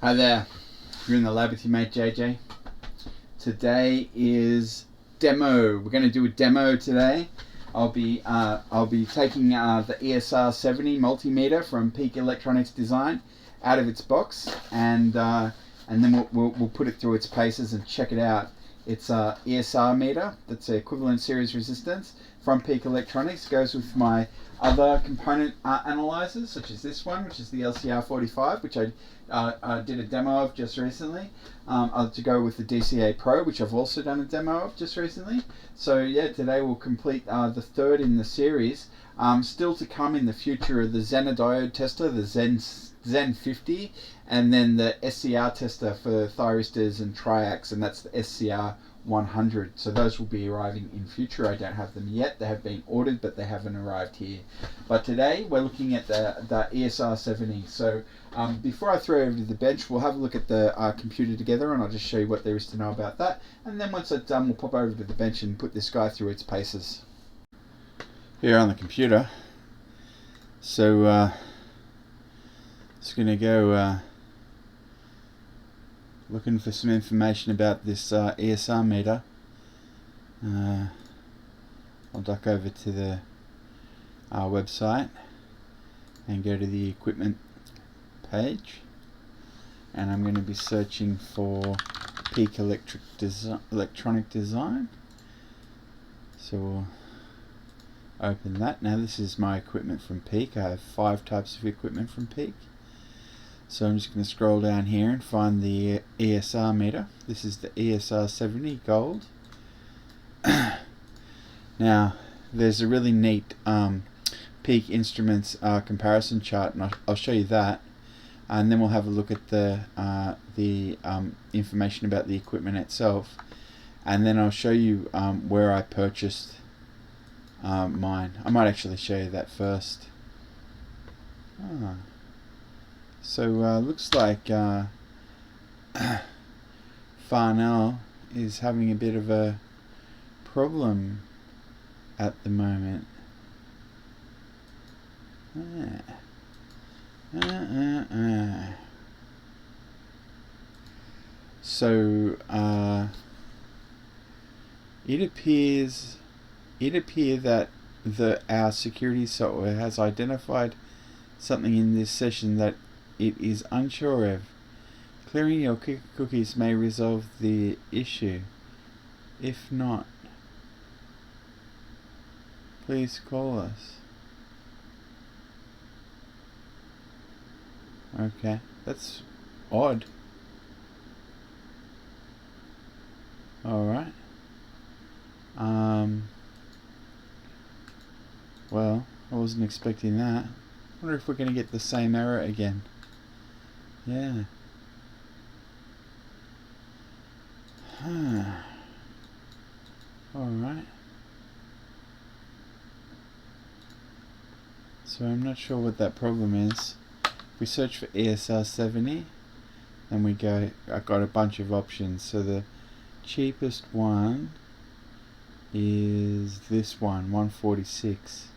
Hi there, you're in the lab with your mate JJ. Today is demo. We're going to do a demo today. I'll be taking the ESR 70 multimeter from Peak Electronics Design out of its box, and then we'll put it through its paces and check it out. It's a ESR meter, that's an equivalent series resistance from Peak Electronics. Goes with my other component analyzers, such as this one, which is the LCR 45, which I did a demo of just recently, to go with the DCA Pro, which I've also done a demo of just recently. So yeah, today we'll complete the third in the series. Still to come in the future are the Zener diode tester, the Zen 50, and then the SCR tester for thyristors and triacs, and that's the SCR 100. So those will be arriving in future. I don't have them yet. They have been ordered, but they haven't arrived here. But today we're looking at the ESR 70. So before I throw over to the bench, we'll have a look at the computer together, and I'll just show you what there is to know about that. And then once it's done, we'll pop over to the bench and put this guy through its paces. Here on the computer. So just going to go looking for some information about this ESR meter. I'll duck over to the website and go to the equipment page, and I'm going to be searching for Peak Electronic Design. So we'll open that. Now this is my equipment from Peak. I have 5 types of equipment from Peak. So I'm just going to scroll down here and find the ESR meter. This is the ESR 70 gold. Now there's a really neat Peak Instruments comparison chart, and I'll show you that, and then we'll have a look at the information about the equipment itself, and then I'll show you where I purchased mine. I might actually show you that first. So looks like Farnell is having a bit of a problem at the moment. So it appears that our security software has identified something in this session that it is unsure of. Clearing your cookies may resolve the issue. If not, please call us. Okay, that's odd. Alright. Well, I wasn't expecting that. I wonder if we're going to get the same error again. Yeah. Alright. So I'm not sure what that problem is. If we search for ESR 70, then we go, I've got a bunch of options. So the cheapest one is this one, 146.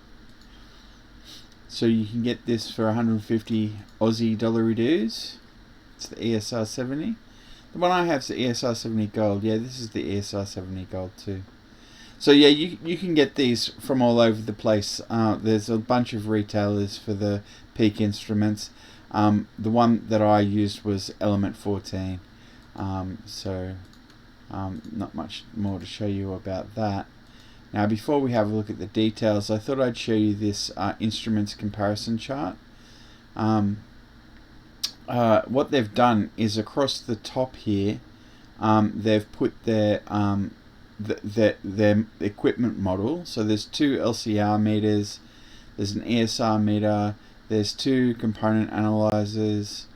So you can get this for 150 Aussie dollar dues. It's the ESR 70. The one I have is the ESR 70 gold. Yeah, this is the ESR 70 gold too. So yeah, you can get these from all over the place. There's a bunch of retailers for the Peak instruments. The one that I used was Element 14. Not much more to show you about that. Now before we have a look at the details, I thought I'd show you this instruments comparison chart. What they've done is across the top here, they've put their equipment model. So there's 2 LCR meters, there's an ESR meter, there's 2 component analyzers,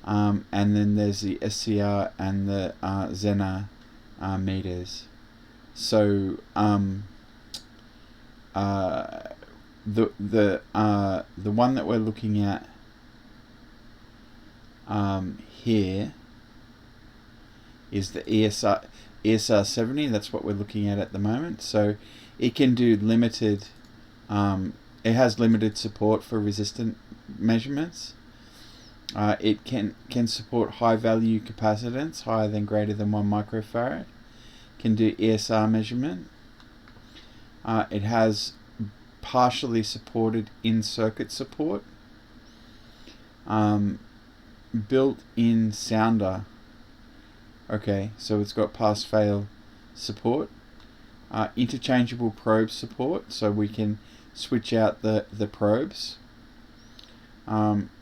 and then there's the SCR and the Zener meters. So the one that we're looking at here is the ESR 70. That's what we're looking at the moment. So it can do limited, it has limited support for resistant measurements. It can support high value capacitance, higher than greater than 1 microfarad. Can do ESR measurement. It has partially supported in-circuit support. Built-in sounder. Okay, so it's got pass-fail support. Interchangeable probe support, so we can switch out the probes.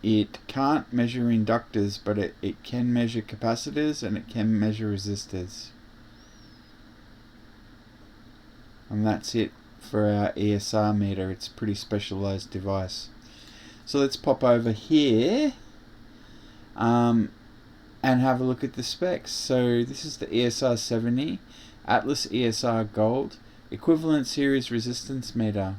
It can't measure inductors, but it can measure capacitors and it can measure resistors. And that's it for our ESR meter. It's a pretty specialized device. So let's pop over here and have a look at the specs. So this is the ESR 70 Atlas ESR Gold equivalent series resistance meter.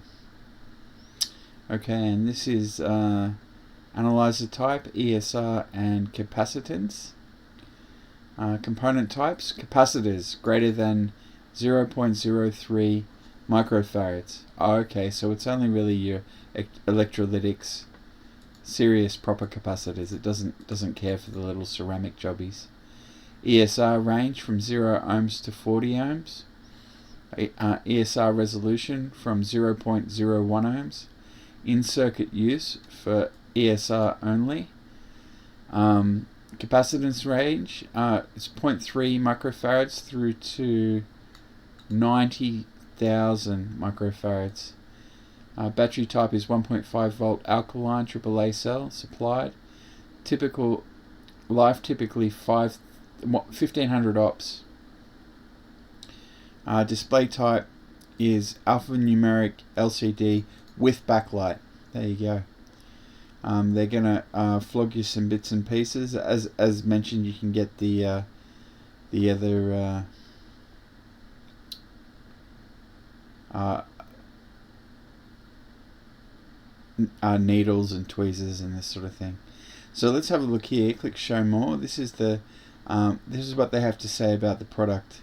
Okay, and this is analyzer type, ESR, and capacitance. Component types, capacitors greater than 0.03 microfarads. Okay, so it's only really your electrolytics, serious proper capacitors. It doesn't care for the little ceramic jobbies. ESR range from 0 ohms to 40 ohms. ESR resolution from 0.01 ohms. In-circuit use for ESR only. Capacitance range is 0.3 microfarads through to 90,000 microfarads. Battery type is 1.5 volt alkaline AAA cell supplied. Typical life typically 1500 ops. Display type is alphanumeric LCD with backlight. There you go. They're gonna flog you some bits and pieces. As mentioned, you can get the other needles and tweezers and this sort of thing. So let's have a look here. Click show more. This is what they have to say about the product.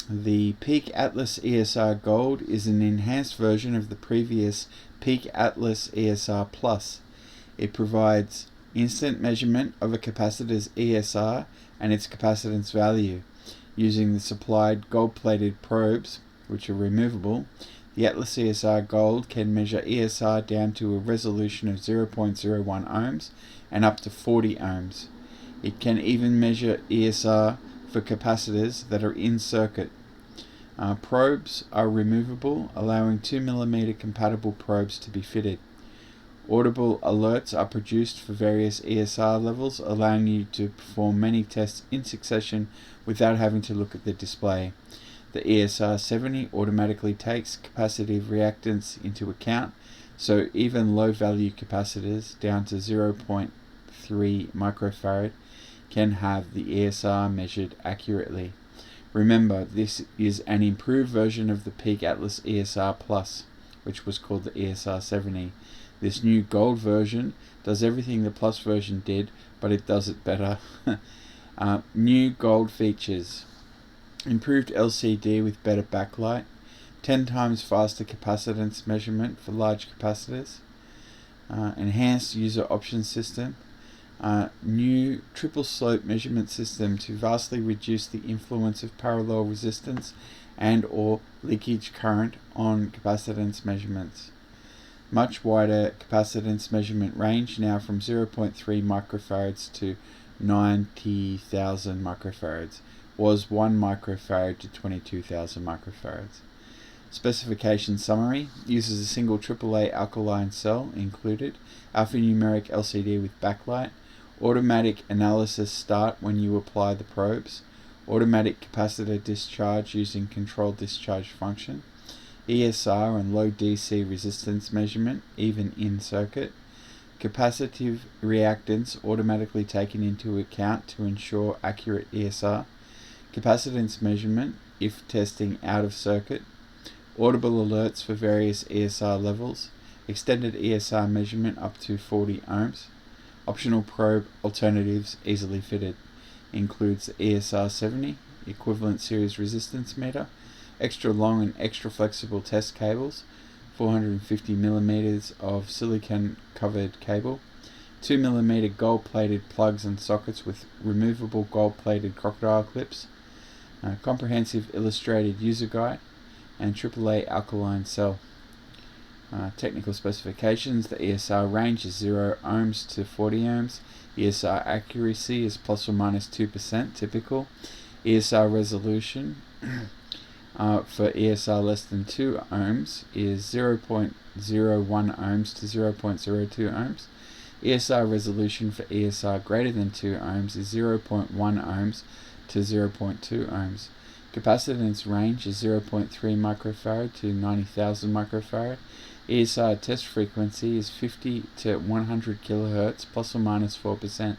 The Peak Atlas ESR Gold is an enhanced version of the previous Peak Atlas ESR Plus. It provides instant measurement of a capacitor's ESR and its capacitance value. Using the supplied gold-plated probes, which are removable, the Atlas ESR Gold can measure ESR down to a resolution of 0.01 ohms and up to 40 ohms. It can even measure ESR for capacitors that are in circuit. Probes are removable, allowing 2mm compatible probes to be fitted. Audible alerts are produced for various ESR levels, allowing you to perform many tests in succession without having to look at the display. The ESR 70 automatically takes capacitive reactance into account, so even low-value capacitors down to 0.3 microfarad can have the ESR measured accurately. Remember, this is an improved version of the Peak Atlas ESR Plus, which was called the ESR 70. This new gold version does everything the Plus version did, but it does it better. New gold features: improved LCD with better backlight, 10 times faster capacitance measurement for large capacitors, enhanced user option system, new triple slope measurement system to vastly reduce the influence of parallel resistance and or leakage current on capacitance measurements. Much wider capacitance measurement range, now from 0.3 microfarads to 90,000 microfarads, was 1 microfarad to 22,000 microfarads. Specification summary: uses a single AAA alkaline cell included, alphanumeric LCD with backlight, automatic analysis start when you apply the probes, automatic capacitor discharge using controlled discharge function, ESR and low DC resistance measurement even in circuit, capacitive reactance automatically taken into account to ensure accurate ESR, capacitance measurement if testing out of circuit, audible alerts for various ESR levels, extended ESR measurement up to 40 ohms, optional probe alternatives easily fitted, includes the ESR 70 equivalent series resistance meter, extra long and extra flexible test cables, 450mm of silicon covered cable, 2mm gold-plated plugs and sockets with removable gold-plated crocodile clips, comprehensive illustrated user guide, and AAA alkaline cell. Technical specifications: the ESR range is 0 ohms to 40 ohms. ESR accuracy is plus or minus 2%, typical. ESR resolution for ESR less than 2 ohms is 0.01 ohms to 0.02 ohms. ESR resolution for ESR greater than 2 ohms is 0.1 ohms to 0.2 ohms. Capacitance range is 0.3 microfarad to 90,000 microfarad. ESR test frequency is 50 to 100 kilohertz plus or minus 4%.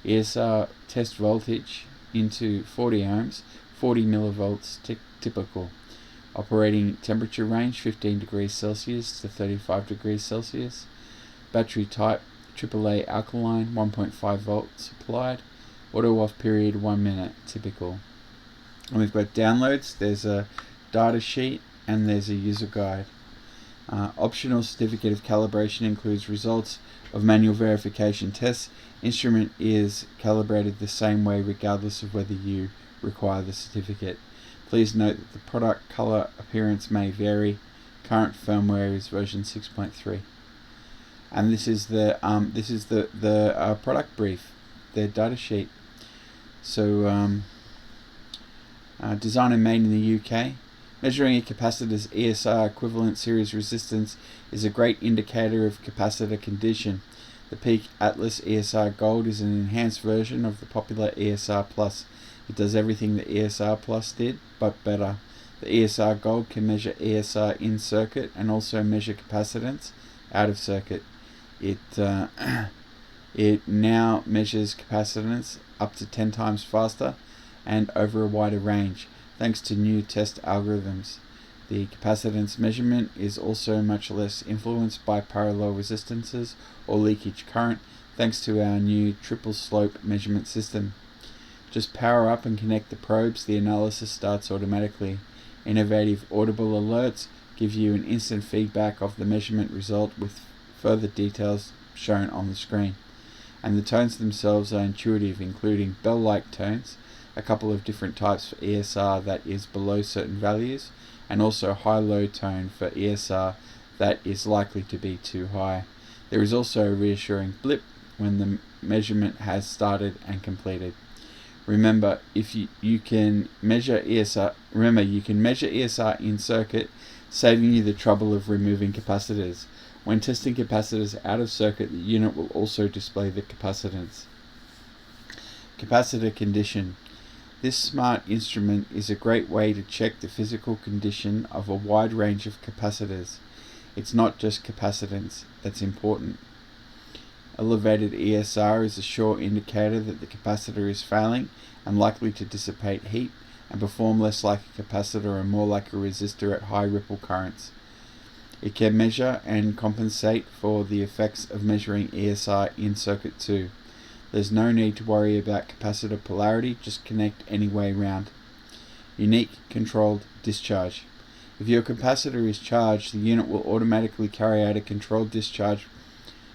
ESR test voltage into 40 ohms, 40 millivolts typical. Operating temperature range 15 degrees Celsius to 35 degrees Celsius. Battery type AAA alkaline, 1.5 volts applied. Auto off period 1 minute, typical. And we've got downloads. There's a data sheet and there's a user guide. Optional certificate of calibration includes results of manual verification tests. Instrument is calibrated the same way regardless of whether you require the certificate. Please note that the product color appearance may vary. Current firmware is version 6.3. And this is the product brief, their data sheet. So designed and made in the UK. Measuring a capacitor's ESR equivalent series resistance is a great indicator of capacitor condition. The Peak Atlas ESR Gold is an enhanced version of the popular ESR Plus. It does everything the ESR Plus did, but better. The ESR Gold can measure ESR in circuit and also measure capacitance out of circuit. It now measures capacitance up to 10 times faster and over a wider range, thanks to new test algorithms. The capacitance measurement is also much less influenced by parallel resistances or leakage current, thanks to our new triple slope measurement system. Just power up and connect the probes, the analysis starts automatically. Innovative audible alerts give you an instant feedback of the measurement result with further details shown on the screen. And the tones themselves are intuitive, including bell-like tones, a couple of different types for ESR that is below certain values, and also high-low tone for ESR that is likely to be too high. There is also a reassuring blip when the measurement has started and completed. Remember, you can measure ESR in circuit, saving you the trouble of removing capacitors. When testing capacitors out of circuit, the unit will also display the capacitance. Capacitor condition. This smart instrument is a great way to check the physical condition of a wide range of capacitors. It's not just capacitance that's important. Elevated ESR is a sure indicator that the capacitor is failing and likely to dissipate heat and perform less like a capacitor and more like a resistor at high ripple currents. It can measure and compensate for the effects of measuring ESR in circuit too. There's no need to worry about capacitor polarity, just connect any way round. Unique controlled discharge. If your capacitor is charged, the unit will automatically carry out a controlled discharge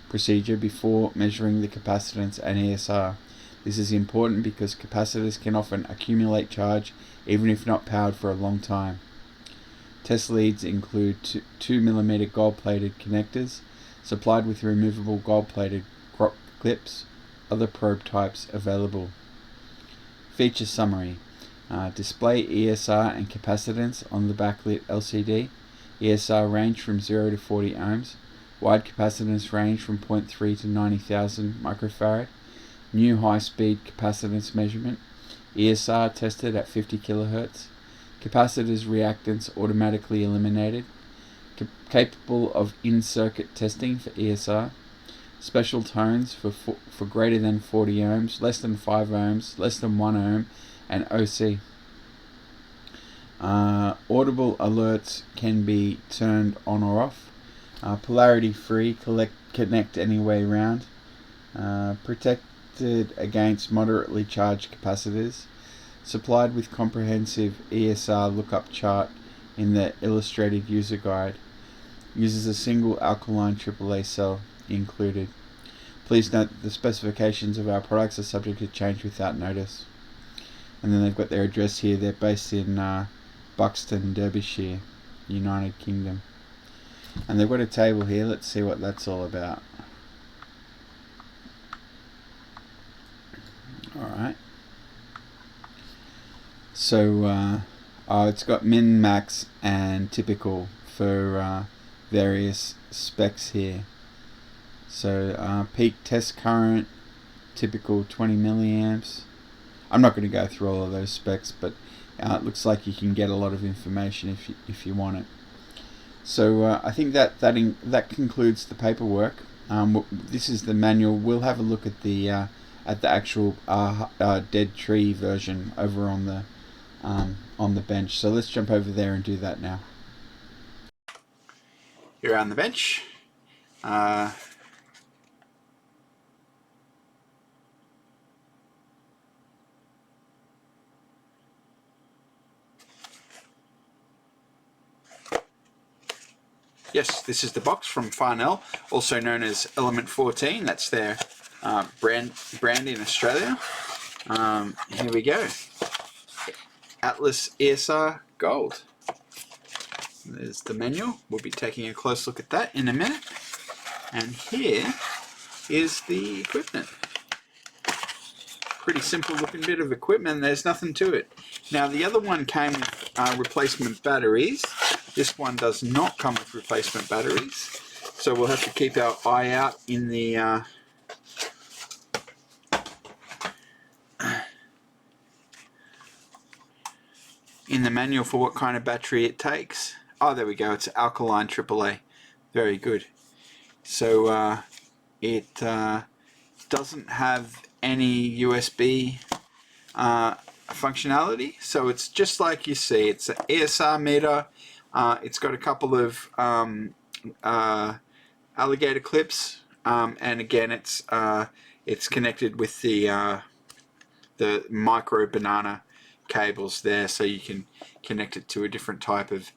procedure before measuring the capacitance and ESR. This is important because capacitors can often accumulate charge even if not powered for a long time. Test leads include 2mm gold-plated connectors supplied with removable gold-plated Croc clips. Other probe types available. Feature summary. Display ESR and capacitance on the backlit LCD. ESR range from 0 to 40 ohms. Wide capacitance range from 0.3 to 90,000 microfarad. New high-speed capacitance measurement. ESR tested at 50 kilohertz. Capacitors reactance automatically eliminated. Capable of in-circuit testing for ESR. Special tones for greater than 40 ohms, less than 5 ohms, less than 1 ohm, and OC. Audible alerts can be turned on or off. Polarity free, connect any way round. Protected against moderately charged capacitors. Supplied with comprehensive ESR lookup chart in the illustrated user guide. Uses a single alkaline AAA cell included. Please note that the specifications of our products are subject to change without notice. And then they've got their address here. They're based in Buxton, Derbyshire, United Kingdom. And they've got a table here. Let's see what that's all about. Alright. So it's got min, max and typical for various specs here. So peak test current, typical 20 milliamps. I'm not going to go through all of those specs, but it looks like you can get a lot of information if you want it. So I think that concludes the paperwork. This is the manual. We'll have a look at the actual dead tree version over on the bench. So let's jump over there and do that now. Here on the bench. Yes, this is the box from Farnell, also known as Element 14. That's their brand in Australia. Here we go. Atlas ESR Gold. There's the manual. We'll be taking a close look at that in a minute. And here is the equipment. Pretty simple looking bit of equipment. There's nothing to it. Now the other one came with replacement batteries. This one does not come with replacement batteries, so we'll have to keep our eye out in the manual for what kind of battery it takes. Oh, there we go. It's alkaline AAA. Very good. So it doesn't have any USB functionality, so it's just like you see. It's an ESR meter. It's got a couple of alligator clips, and again, it's connected with the micro banana cables there, so you can connect it to a different type of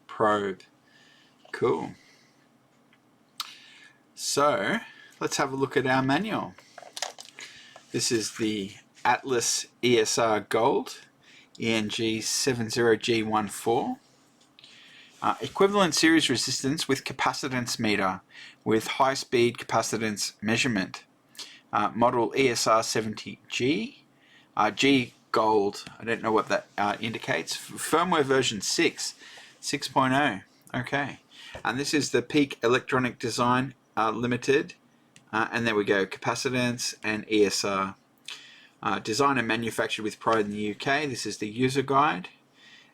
probe. Cool. So let's have a look at our manual. This is the Atlas ESR Gold. ENG70G14. Equivalent series resistance with capacitance meter with high speed capacitance measurement. Model ESR70G. G Gold. I don't know what that indicates. Firmware version 6.0. Okay. And this is the Peak Electronic Design Limited. And there we go. Capacitance and ESR. Designed and manufactured with pride in the UK. This is the user guide,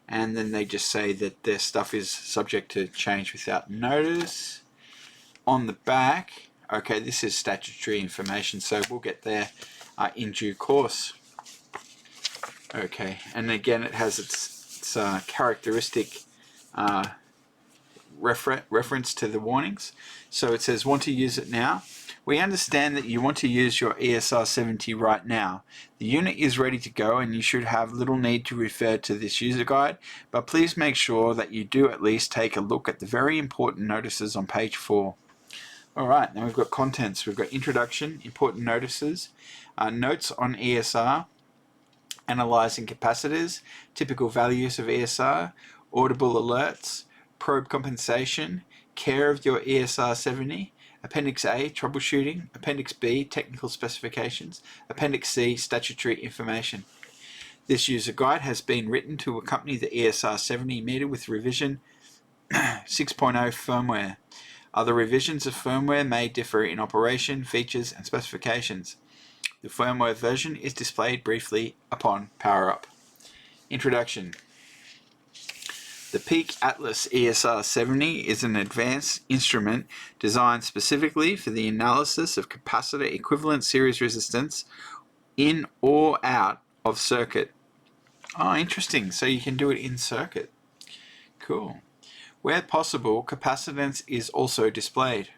and then they just say that their stuff is subject to change without notice. On the back, okay, this is statutory information, so we'll get there in due course. Okay, and again it has its characteristic reference to the warnings. So it says, want to use it now? We understand that you want to use your ESR70 right now. The unit is ready to go and you should have little need to refer to this user guide, but please make sure that you do at least take a look at the very important notices on page 4. Alright, now we've got contents. We've got introduction, important notices, notes on ESR, analyzing capacitors, typical values of ESR, audible alerts, probe compensation, care of your ESR70, Appendix A, troubleshooting, Appendix B, technical specifications, Appendix C, statutory information. This user guide has been written to accompany the ESR70 meter with revision 6.0 firmware. Other revisions of firmware may differ in operation, features, and specifications. The firmware version is displayed briefly upon power up. Introduction. The Peak Atlas ESR70 is an advanced instrument designed specifically for the analysis of capacitor equivalent series resistance in or out of circuit. Oh, interesting. So you can do it in circuit. Cool. Where possible, capacitance is also displayed.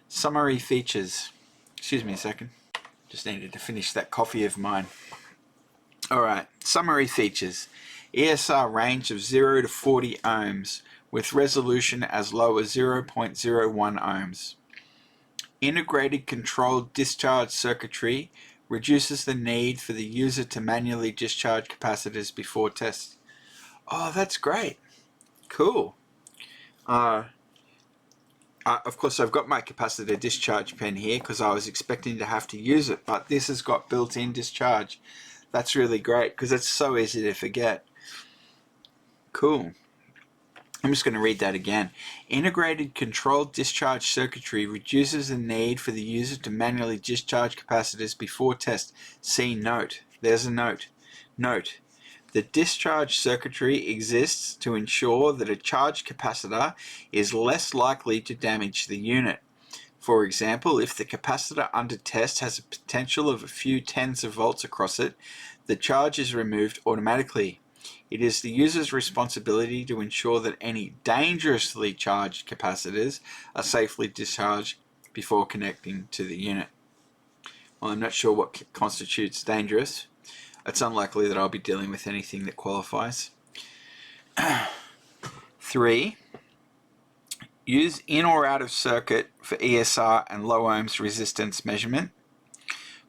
Summary features. Excuse me a second. Just needed to finish that coffee of mine. Alright, summary features. ESR range of 0 to 40 ohms with resolution as low as 0.01 ohms. Integrated controlled discharge circuitry reduces the need for the user to manually discharge capacitors before test. Oh, that's great. Cool. Of course, I've got my capacitor discharge pen here because I was expecting to have to use it, but this has got built-in discharge. That's really great because it's so easy to forget. Cool. I'm just going to read that again. Integrated controlled discharge circuitry reduces the need for the user to manually discharge capacitors before test. See note. There's a note. Note. The discharge circuitry exists to ensure that a charged capacitor is less likely to damage the unit. For example, if the capacitor under test has a potential of a few tens of volts across it, the charge is removed automatically. It is the user's responsibility to ensure that any dangerously charged capacitors are safely discharged before connecting to the unit. Well, I'm not sure what constitutes dangerous. It's unlikely that I'll be dealing with anything that qualifies. 3. Use in or out of circuit for ESR and low ohms resistance measurement.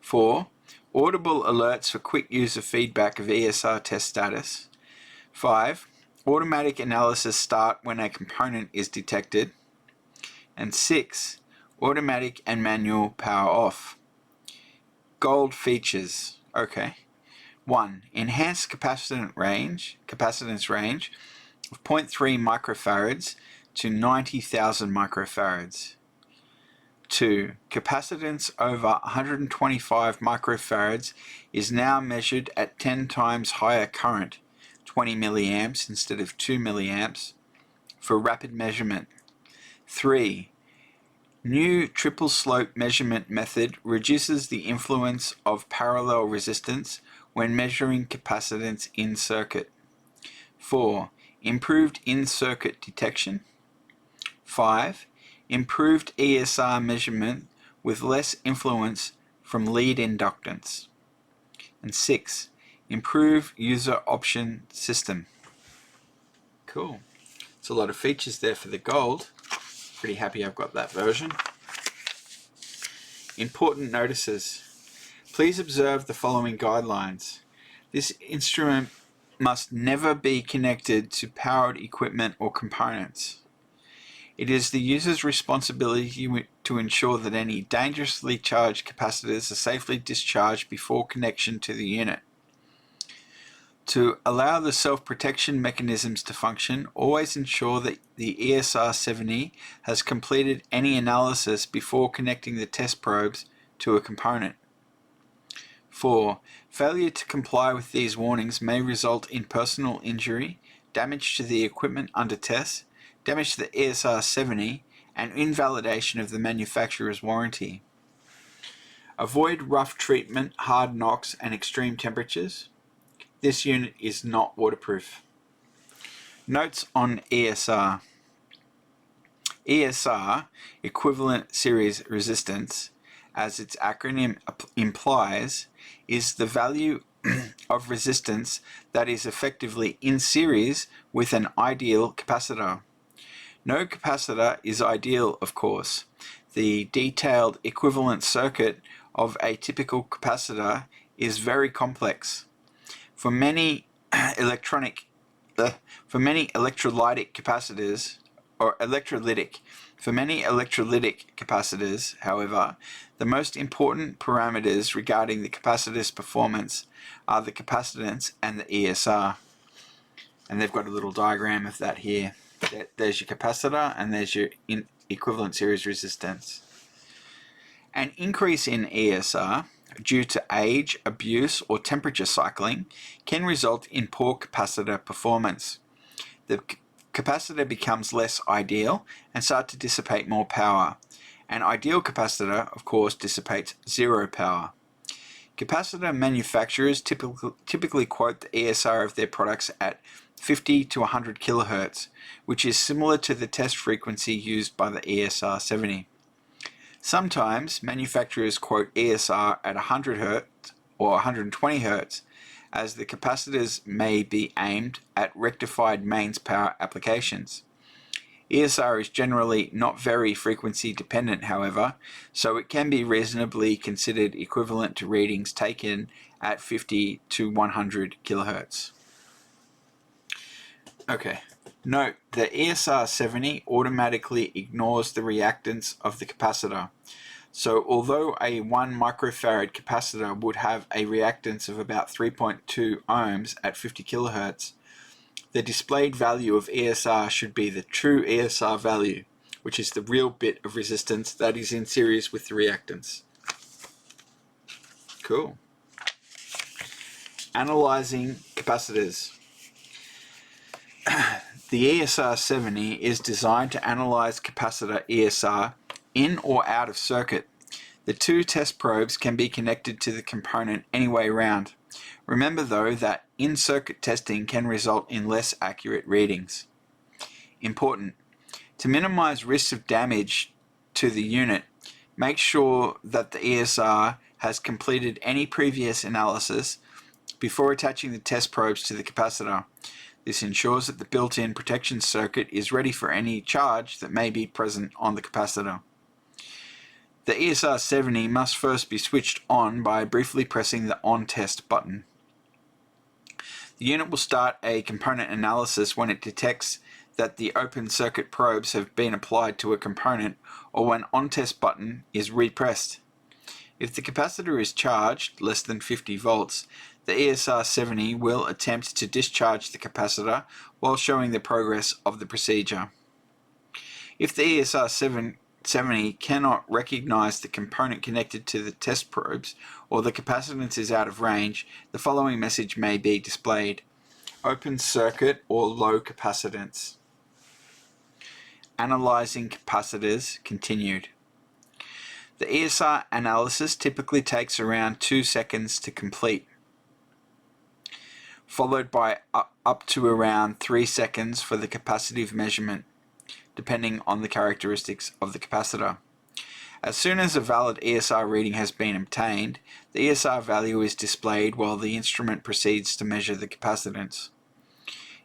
4. Audible alerts for quick user feedback of ESR test status. 5. Automatic analysis start when a component is detected. And 6. Automatic and manual power off. Gold features. Okay. 1. Enhanced capacitance range of 0.3 microfarads to 90,000 microfarads. 2. Capacitance over 125 microfarads is now measured at 10 times higher current, 20 milliamps instead of 2 milliamps, for rapid measurement. 3. New triple slope measurement method reduces the influence of parallel resistance when measuring capacitance in circuit. 4. Improved in-circuit detection. 5. Improved ESR measurement with less influence from lead inductance. And 6. Improved user option system. Cool. It's a lot of features there for the gold. Pretty happy I've got that version. Important notices. Please observe the following guidelines. This instrument must never be connected to powered equipment or components. It is the user's responsibility to ensure that any dangerously charged capacitors are safely discharged before connection to the unit. To allow the self-protection mechanisms to function, always ensure that the ESR 70 has completed any analysis before connecting the test probes to a component. 4. Failure to comply with these warnings may result in personal injury, damage to the equipment under test, damage to the ESR 70, and invalidation of the manufacturer's warranty. Avoid rough treatment, hard knocks, and extreme temperatures. This unit is not waterproof. Notes on ESR. ESR, equivalent series resistance, as its acronym implies, is the value of resistance that is effectively in series with an ideal capacitor. No capacitor is ideal, of course. The detailed equivalent circuit of a typical capacitor is very complex. For many electrolytic capacitors, however, the most important parameters regarding the capacitor's performance are the capacitance and the ESR. And they've got a little diagram of that here. There's your capacitor and there's your equivalent series resistance. An increase in ESR due to age, abuse, or temperature cycling can result in poor capacitor performance. The capacitor becomes less ideal and starts to dissipate more power. An ideal capacitor, of course, dissipates zero power. Capacitor manufacturers typically quote the ESR of their products at 50 to 100 kHz, which is similar to the test frequency used by the ESR 70. Sometimes manufacturers quote ESR at 100 Hz or 120 Hz, as the capacitors may be aimed at rectified mains power applications. ESR is generally not very frequency dependent, however, so it can be reasonably considered equivalent to readings taken at 50 to 100 kHz. Okay, note that ESR 70 automatically ignores the reactance of the capacitor. So although a 1 microfarad capacitor would have a reactance of about 3.2 ohms at 50 kHz, the displayed value of ESR should be the true ESR value, which is the real bit of resistance that is in series with the reactance. Cool. Analyzing capacitors. The ESR 70 is designed to analyze capacitor ESR in or out of circuit. The two test probes can be connected to the component any way round. Remember though that in-circuit testing can result in less accurate readings. Important. To minimize risks of damage to the unit, make sure that the ESR has completed any previous analysis before attaching the test probes to the capacitor. This ensures that the built-in protection circuit is ready for any charge that may be present on the capacitor. The ESR 70 must first be switched on by briefly pressing the On Test button. The unit will start a component analysis when it detects that the open circuit probes have been applied to a component or when On Test button is repressed. If the capacitor is charged less than 50 volts, the ESR 70 will attempt to discharge the capacitor while showing the progress of the procedure. If the ESR 70 cannot recognize the component connected to the test probes or the capacitance is out of range, the following message may be displayed: open circuit or low capacitance. Analyzing capacitors continued. The ESR analysis typically takes around 2 seconds to complete, followed by up to around 3 seconds for the capacitive measurement, depending on the characteristics of the capacitor. As soon as a valid ESR reading has been obtained, the ESR value is displayed while the instrument proceeds to measure the capacitance.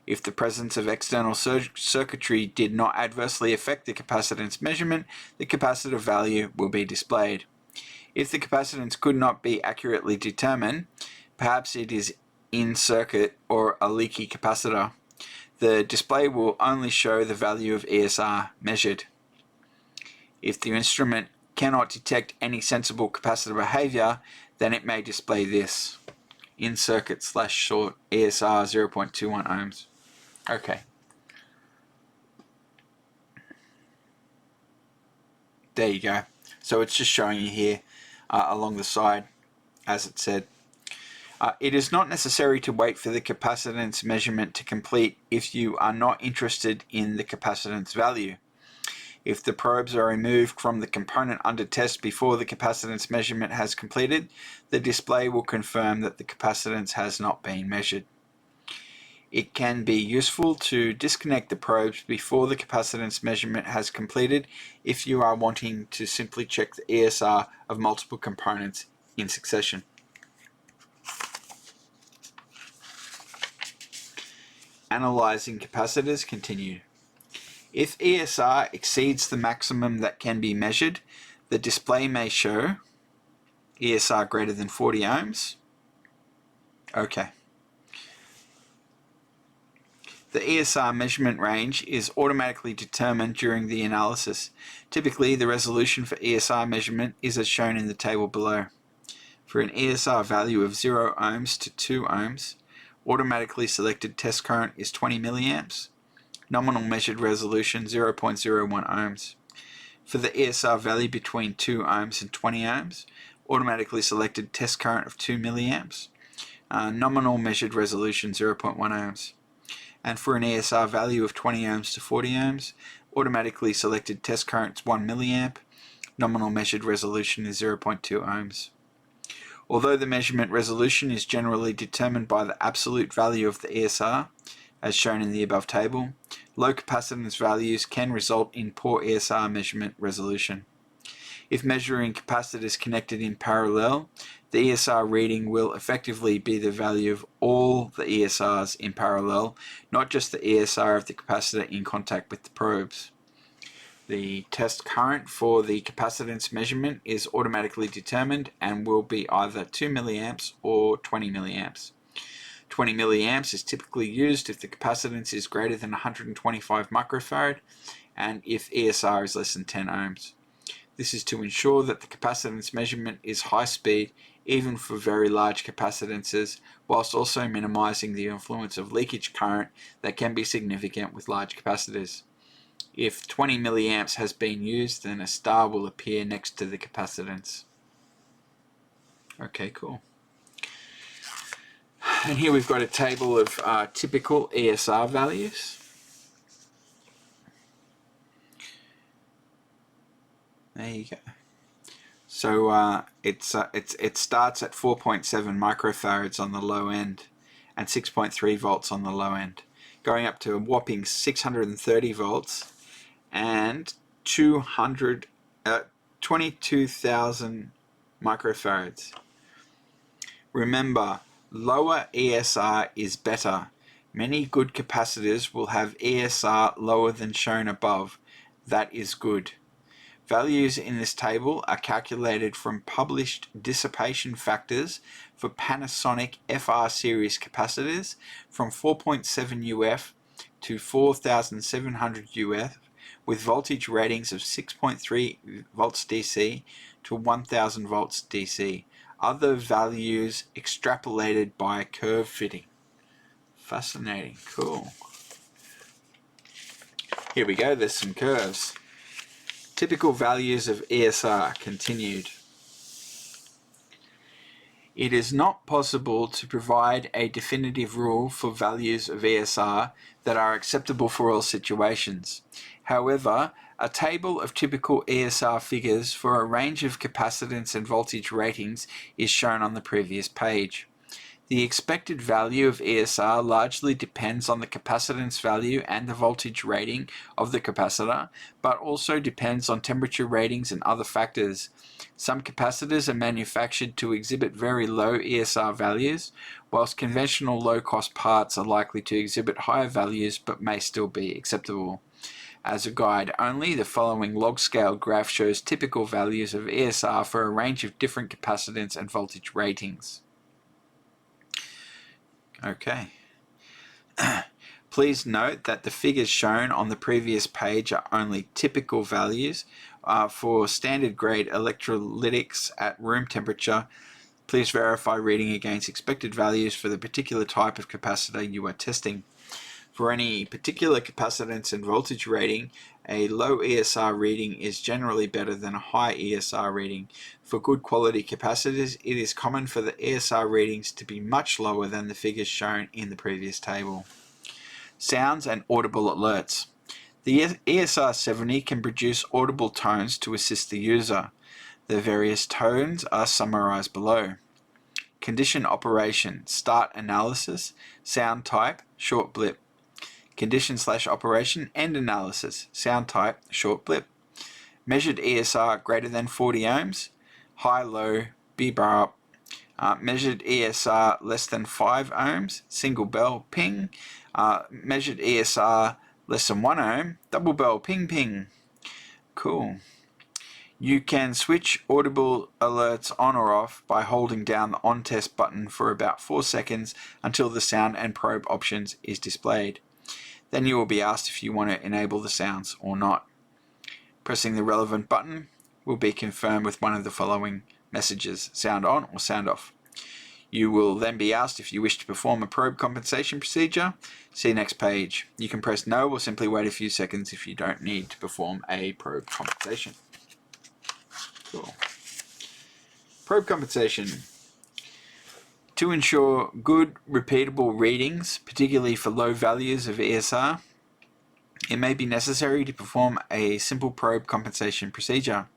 If the presence of external circuitry did not adversely affect the capacitance measurement, the capacitor value will be displayed. If the capacitance could not be accurately determined, perhaps it is in circuit or a leaky capacitor, the display will only show the value of ESR measured. If the instrument cannot detect any sensible capacitor behavior, then it may display this: in circuit / short ESR 0.21 ohms. Okay. There you go. So it's just showing you here along the side, as it said. It is not necessary to wait for the capacitance measurement to complete if you are not interested in the capacitance value. If the probes are removed from the component under test before the capacitance measurement has completed, the display will confirm that the capacitance has not been measured. It can be useful to disconnect the probes before the capacitance measurement has completed if you are wanting to simply check the ESR of multiple components in succession. Analyzing capacitors continued. If ESR exceeds the maximum that can be measured, the display may show ESR greater than 40 ohms. Okay. The ESR measurement range is automatically determined during the analysis. Typically, the resolution for ESR measurement is as shown in the table below. For an ESR value of 0 ohms to 2 ohms, automatically selected test current is 20 milliamps. Nominal measured resolution 0.01 ohms. For the ESR value between 2 ohms and 20 ohms, automatically selected test current of 2 milliamps. Nominal measured resolution 0.1 ohms. And for an ESR value of 20 ohms to 40 ohms, automatically selected test current is 1 milliamp. Nominal measured resolution is 0.2 ohms. Although the measurement resolution is generally determined by the absolute value of the ESR, as shown in the above table, low capacitance values can result in poor ESR measurement resolution. If measuring capacitors connected in parallel, The ESR reading will effectively be the value of all the ESRs in parallel, not just the ESR of the capacitor in contact with the probes. The test current for the capacitance measurement is automatically determined and will be either 2 milliamps or 20 milliamps. 20 milliamps is typically used if the capacitance is greater than 125 microfarad and if ESR is less than 10 ohms. This is to ensure that the capacitance measurement is high speed even for very large capacitances, whilst also minimizing the influence of leakage current that can be significant with large capacitors. If 20 milliamps has been used, then a star will appear next to the capacitance. Okay, cool. And here we've got a table of typical ESR values. There you go. So it starts at 4.7 microfarads on the low end and 6.3 volts on the low end, going up to a whopping 630 volts and 22,000 microfarads. Remember, lower ESR is better. Many good capacitors will have ESR lower than shown above. That is good. Values in this table are calculated from published dissipation factors for Panasonic FR series capacitors from 4.7 UF to 4,700 UF with voltage ratings of 6.3 volts DC to 1000 volts DC. Other values extrapolated by curve fitting. Fascinating, cool. Here we go, there's some curves. Typical values of ESR continued. It is not possible to provide a definitive rule for values of ESR that are acceptable for all situations. However, a table of typical ESR figures for a range of capacitance and voltage ratings is shown on the previous page. The expected value of ESR largely depends on the capacitance value and the voltage rating of the capacitor, but also depends on temperature ratings and other factors. Some capacitors are manufactured to exhibit very low ESR values, whilst conventional low-cost parts are likely to exhibit higher values but may still be acceptable. As a guide only, the following log-scale graph shows typical values of ESR for a range of different capacitance and voltage ratings. Okay. Please note that the figures shown on the previous page are only typical values for standard grade electrolytics at room temperature. Please verify reading against expected values for the particular type of capacitor you are testing. For any particular capacitance and voltage rating, a low ESR reading is generally better than a high ESR reading. For good quality capacitors, it is common for the ESR readings to be much lower than the figures shown in the previous table. Sounds and audible alerts. The ESR 70 can produce audible tones to assist the user. The various tones are summarized below. Condition operation, start analysis, sound type, short blip. Condition/operation, end analysis, sound type, short blip. Measured ESR greater than 40 ohms, high, low, B-bar up. Measured ESR less than 5 ohms, single bell, ping. Measured ESR less than 1 ohm, double bell, ping, ping. Cool. You can switch audible alerts on or off by holding down the on test button for about 4 seconds until the sound and probe options is displayed. Then you will be asked if you want to enable the sounds or not. Pressing the relevant button will be confirmed with one of the following messages: sound on or sound off. You will then be asked if you wish to perform a probe compensation procedure. See next page. You can press no or simply wait a few seconds if you don't need to perform a probe compensation. Cool. Probe compensation. To ensure good repeatable readings, particularly for low values of ESR, it may be necessary to perform a simple probe compensation procedure.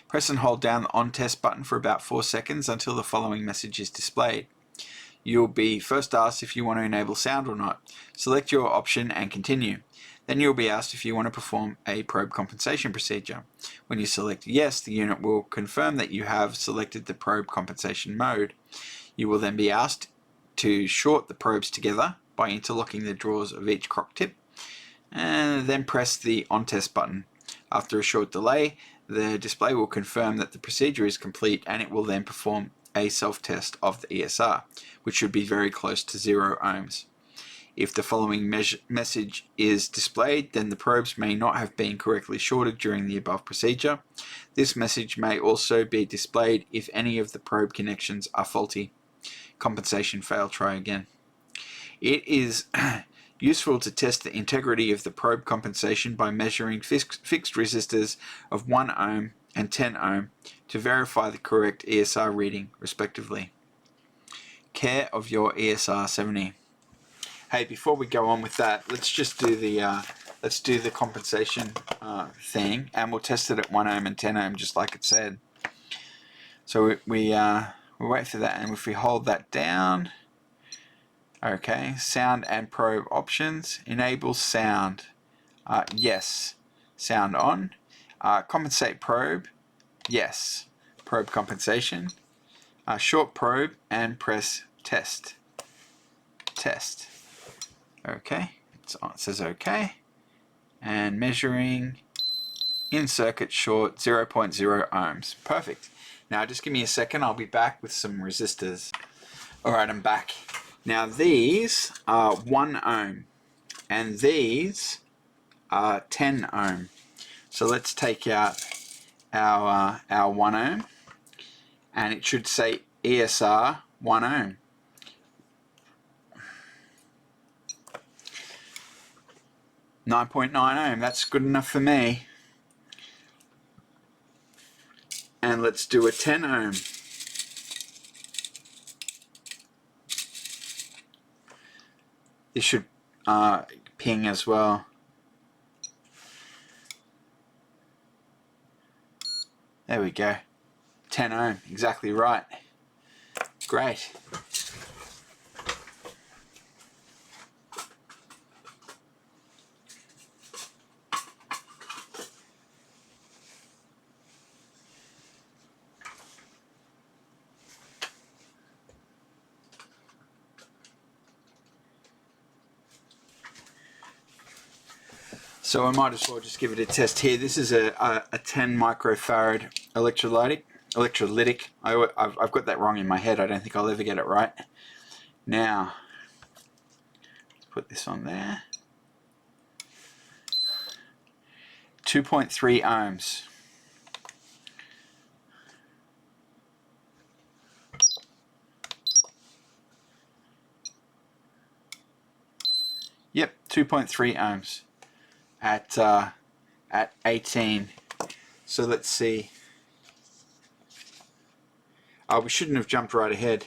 Press and hold down the on test button for about 4 seconds until the following message is displayed. You'll be first asked if you want to enable sound or not. Select your option and continue. Then you'll be asked if you want to perform a probe compensation procedure. When you select yes, the unit will confirm that you have selected the probe compensation mode. You will then be asked to short the probes together by interlocking the drawers of each croc tip, and then press the on test button. After a short delay, the display will confirm that the procedure is complete, and it will then perform a self-test of the ESR, which should be very close to 0 ohms. If the following message is displayed, then the probes may not have been correctly shorted during the above procedure. This message may also be displayed if any of the probe connections are faulty. Compensation fail, try again. It is useful to test the integrity of the probe compensation by measuring fixed resistors of 1 ohm and 10 ohm to verify the correct ESR reading, respectively. Care of your ESR 70. Hey, before we go on with that, let's just do the compensation thing, and we'll test it at 1 ohm and 10 ohm, just like it said. So we wait for that, and if we hold that down, okay, sound and probe options, enable sound, yes, sound on, compensate probe, yes, probe compensation, short probe, and press test. Okay, it says okay, and measuring in circuit short 0.0 ohms. Perfect. Now just give me a second, I'll be back with some resistors. Alright, I'm back. Now these are 1 ohm and these are 10 ohm. So let's take out our 1 ohm, and it should say ESR 1 ohm. .9 ohm, that's good enough for me. And let's do a 10 ohm. This should ping as well. There we go. 10 ohm, exactly right. Great. So I might as well just give it a test here. This is a 10 microfarad electrolytic. I've got that wrong in my head. I don't think I'll ever get it right. Now, let's put this on there. 2.3 ohms. Yep, 2.3 ohms. At 18. So let's see. We shouldn't have jumped right ahead.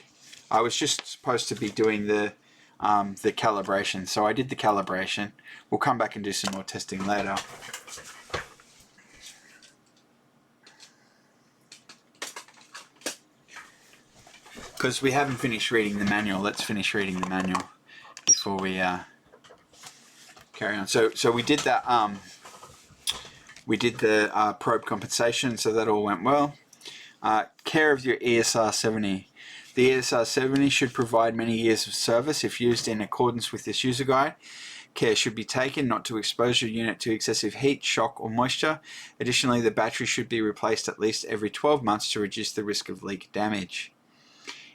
I was just supposed to be doing the calibration. So I did the calibration. We'll come back and do some more testing later. Because we haven't finished reading the manual. Let's finish reading the manual before we carry on. So we did that. We did the probe compensation, so that all went well. Care of your ESR 70. The ESR 70 should provide many years of service if used in accordance with this user guide. Care should be taken not to expose your unit to excessive heat, shock, or moisture. Additionally, the battery should be replaced at least every 12 months to reduce the risk of leak damage.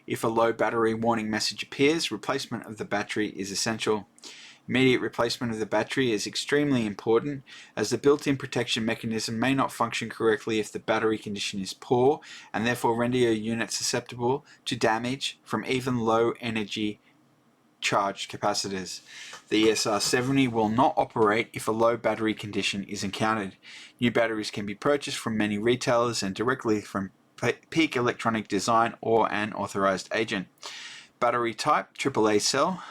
If a low battery warning message appears, replacement of the battery is essential. Immediate replacement of the battery is extremely important, as the built-in protection mechanism may not function correctly if the battery condition is poor, and therefore render your unit susceptible to damage from even low energy charged capacitors. The ESR 70 will not operate if a low battery condition is encountered. New batteries can be purchased from many retailers and directly from Peak Electronic Design or an authorized agent. Battery type, AAA cell.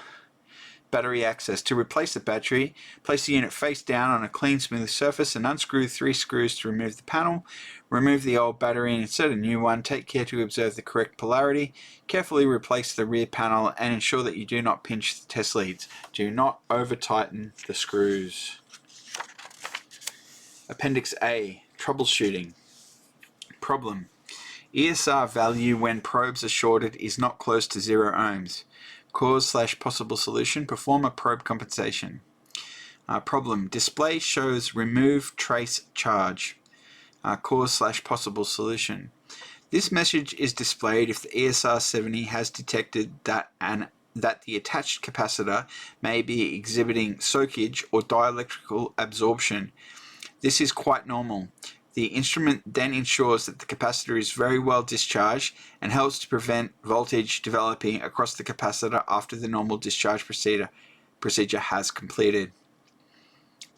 Battery access. To replace the battery, place the unit face down on a clean, smooth surface and unscrew 3 screws to remove the panel. Remove the old battery and insert a new one. Take care to observe the correct polarity. Carefully replace the rear panel and ensure that you do not pinch the test leads. Do not over tighten the screws. Appendix A, troubleshooting. Problem. ESR value when probes are shorted is not close to 0 ohms. Cause/possible solution, perform a probe compensation. Problem. Display shows remove trace charge. Cause/possible solution. This message is displayed if the ESR70 has detected that the attached capacitor may be exhibiting soakage or dielectrical absorption. This is quite normal. The instrument then ensures that the capacitor is very well discharged and helps to prevent voltage developing across the capacitor after the normal discharge procedure has completed.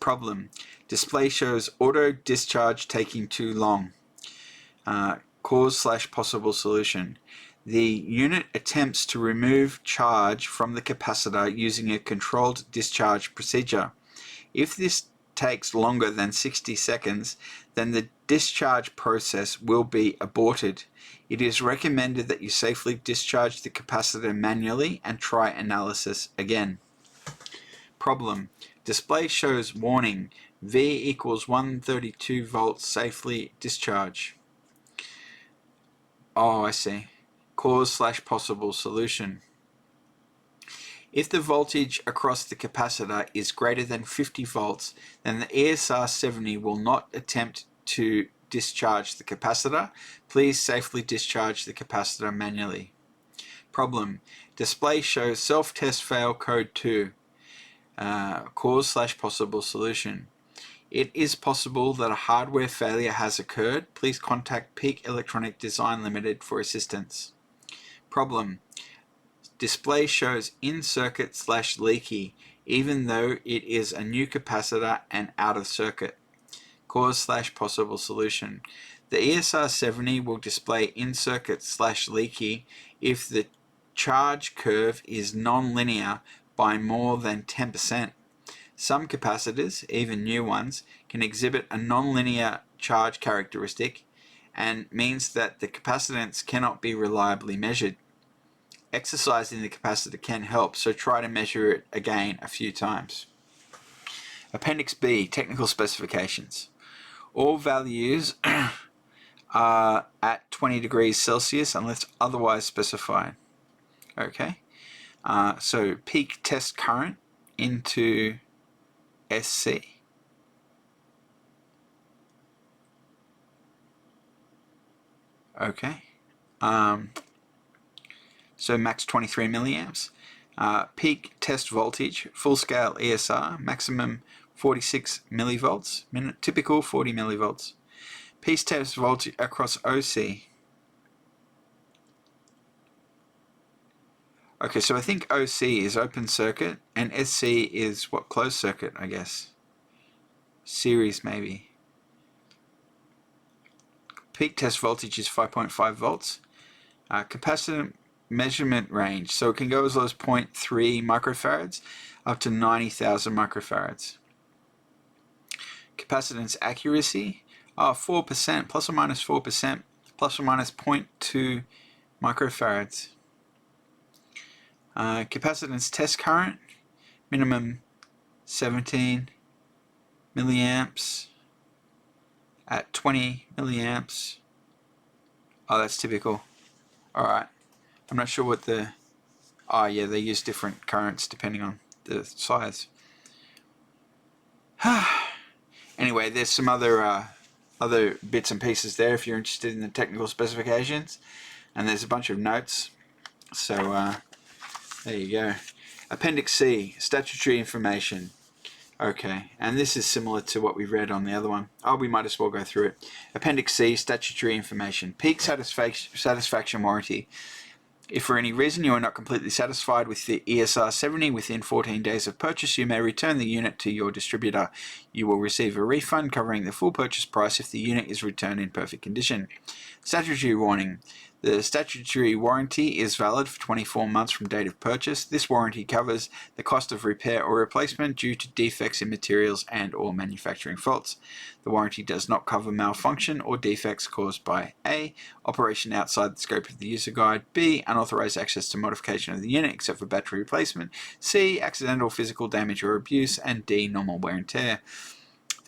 Problem. Display shows auto discharge taking too long. Cause/possible solution. The unit attempts to remove charge from the capacitor using a controlled discharge procedure. If this takes longer than 60 seconds, then the discharge process will be aborted. It is recommended that you safely discharge the capacitor manually and try analysis again. Problem. Display shows warning V equals 132 volts, safely discharge. Oh, I see. Cause/possible solution. If the voltage across the capacitor is greater than 50 volts, then the ESR70 will not attempt to discharge the capacitor. Please safely discharge the capacitor manually. Problem. Display shows self-test fail code 2. Cause/possible solution. It is possible that a hardware failure has occurred. Please contact Peak Electronic Design Limited for assistance. Problem. Display shows in-circuit/leaky, even though it is a new capacitor and out of circuit. Cause/possible solution. The ESR70 will display in-circuit/leaky if the charge curve is non-linear by more than 10%. Some capacitors, even new ones, can exhibit a non-linear charge characteristic and means that the capacitance cannot be reliably measured. Exercising the capacitor can help, so try to measure it again a few times. Appendix B, technical specifications. All values are at 20 degrees Celsius unless otherwise specified. Okay, so peak test current into SC. Okay. So max 23 milliamps. Peak test voltage, full scale ESR, maximum 46 millivolts, typical 40 millivolts. Peak test voltage across OC. Okay, so I think OC is open circuit and SC is what, closed circuit, I guess. Series maybe. Peak test voltage is 5.5 volts. Capacitor measurement range, so it can go as low as 0.3 microfarads up to 90,000 microfarads. Capacitance accuracy, 4%, plus or minus 4%, plus or minus 0.2 microfarads. Capacitance test current, minimum 17 milliamps at 20 milliamps. Oh, that's typical. Alright. I'm not sure what the... Oh yeah, they use different currents depending on the size. Anyway, there's some other bits and pieces there if you're interested in the technical specifications. And there's a bunch of notes. So, there you go. Appendix C, statutory information. Okay, and this is similar to what we read on the other one. Oh, we might as well go through it. Appendix C, statutory information. Peak satisfaction warranty. If for any reason you are not completely satisfied with the ESR70 within 14 days of purchase, you may return the unit to your distributor. You will receive a refund covering the full purchase price if the unit is returned in perfect condition. Statutory warning. The statutory warranty is valid for 24 months from date of purchase. This warranty covers the cost of repair or replacement due to defects in materials and or manufacturing faults. The warranty does not cover malfunction or defects caused by A. Operation outside the scope of the user guide, B. Unauthorized access to modification of the unit except for battery replacement, C. Accidental physical damage or abuse, and D. Normal wear and tear.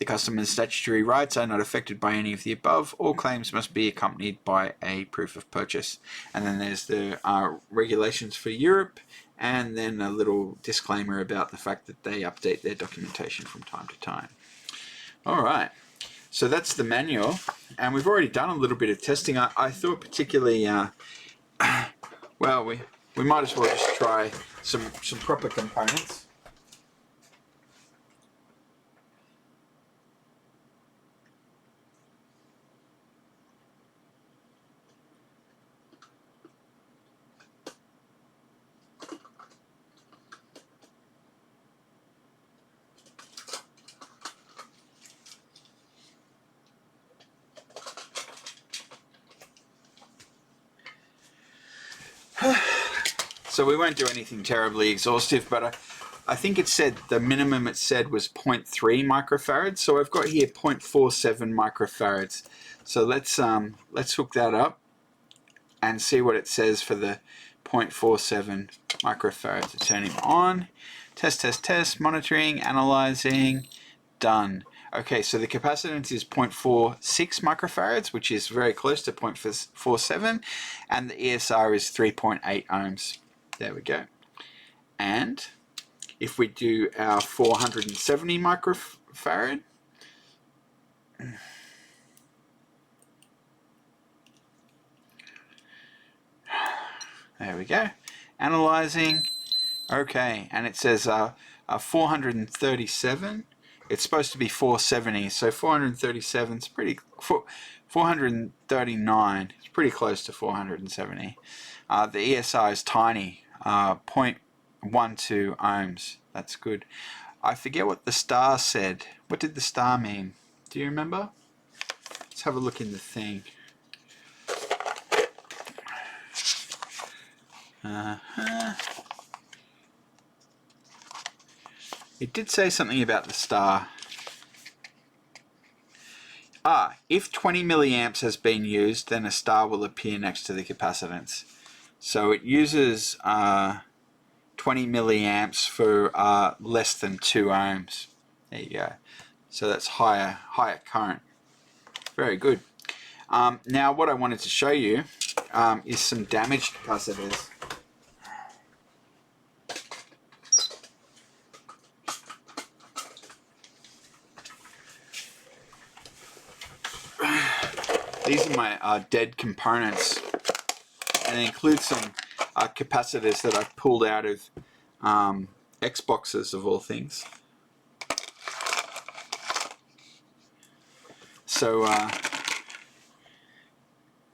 The customer's statutory rights are not affected by any of the above. All claims must be accompanied by a proof of purchase. And then there's the regulations for Europe, and then a little disclaimer about the fact that they update their documentation from time to time. All right, so that's the manual, and we've already done a little bit of testing. I thought particularly, well, we might as well just try some proper components. So we won't do anything terribly exhaustive, but I think it said the minimum it said was 0.3 microfarads. So I've got here 0.47 microfarads. So let's hook that up and see what it says for the 0.47 microfarads. So turn him on. Test, monitoring, analyzing, done. Okay, so the capacitance is 0.46 microfarads, which is very close to 0.47, and the ESR is 3.8 ohms. There we go. And if we do our 470 microfarad, there we go. Analyzing. Okay, and it says 437. It's supposed to be 470, so 437 is pretty. 439. It's pretty close to 470. The ESR is tiny, 0.12 ohms. That's good. I forget what the star said. What did the star mean? Do you remember? Let's have a look in the thing. It did say something about the star. If 20 milliamps has been used, then a star will appear next to the capacitance. So it uses 20 milliamps for less than 2 ohms. There you go. So that's higher current. Very good. Now what I wanted to show you is some damaged capacitors. These are my dead components, and they include some capacitors that I've pulled out of Xboxes of all things. So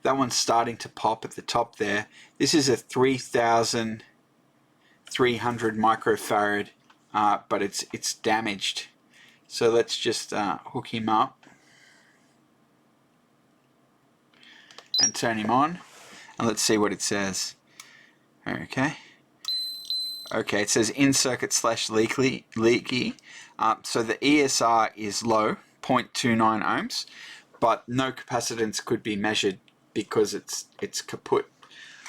that one's starting to pop at the top there. This is a 3,300 microfarad, but it's damaged. So let's just hook him up and turn him on, and let's see what it says. Okay, it says in circuit / leaky. So the ESR is low, 0.29 ohms, but no capacitance could be measured because it's kaput.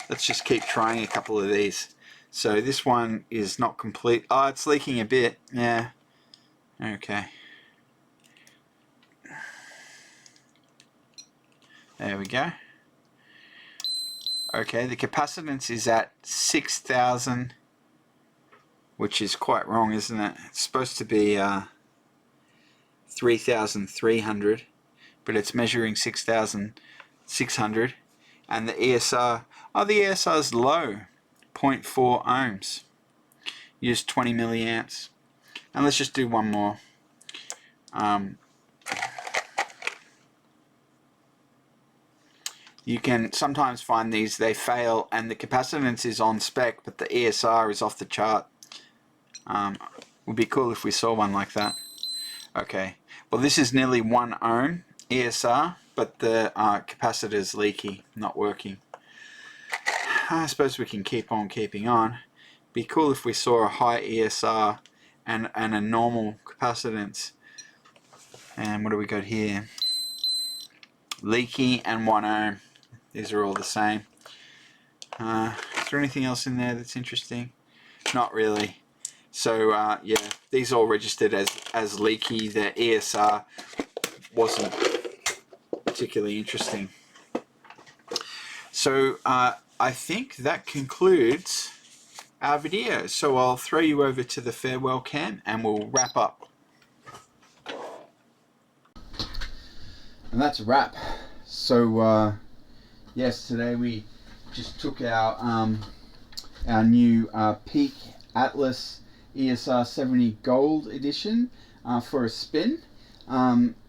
Let's just keep trying a couple of these. So this one is not complete. It's leaking a bit. Yeah. Okay. There we go. Okay, the capacitance is at 6,000, which is quite wrong, isn't it? It's supposed to be 3,300, but it's measuring 6,600. And the ESR, the ESR is low, 0.4 ohms. Use 20 milliamps. And let's just do one more. You can sometimes find these, they fail and the capacitance is on spec, but the ESR is off the chart. Would be cool if we saw one like that. Okay, well this is nearly 1 ohm ESR, but the capacitor is leaky, not working. I suppose we can keep on keeping on. Be cool if we saw a high ESR and a normal capacitance. And what do we got here? Leaky and 1 ohm. These are all the same. Is there anything else in there that's interesting? Not really. So yeah, these all registered as leaky. The ESR wasn't particularly interesting. So I think that concludes our video. So I'll throw you over to the farewell cam and we'll wrap up. And that's a wrap. So yes, today we just took our new Peak Atlas ESR 70 Gold Edition for a spin.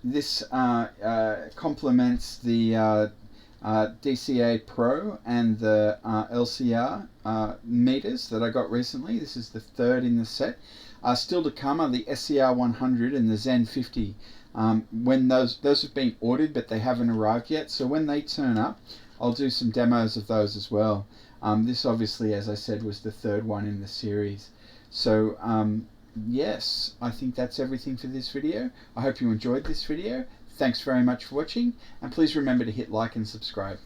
This complements the DCA Pro and the LCR meters that I got recently. This is the third in the set. Still to come are the SCR 100 and the Zen 50. When those have been ordered, but they haven't arrived yet. So when they turn up, I'll do some demos of those as well. This obviously, as I said, was the third one in the series. So yes, I think that's everything for this video. I hope you enjoyed this video. Thanks very much for watching, and please remember to hit like and subscribe.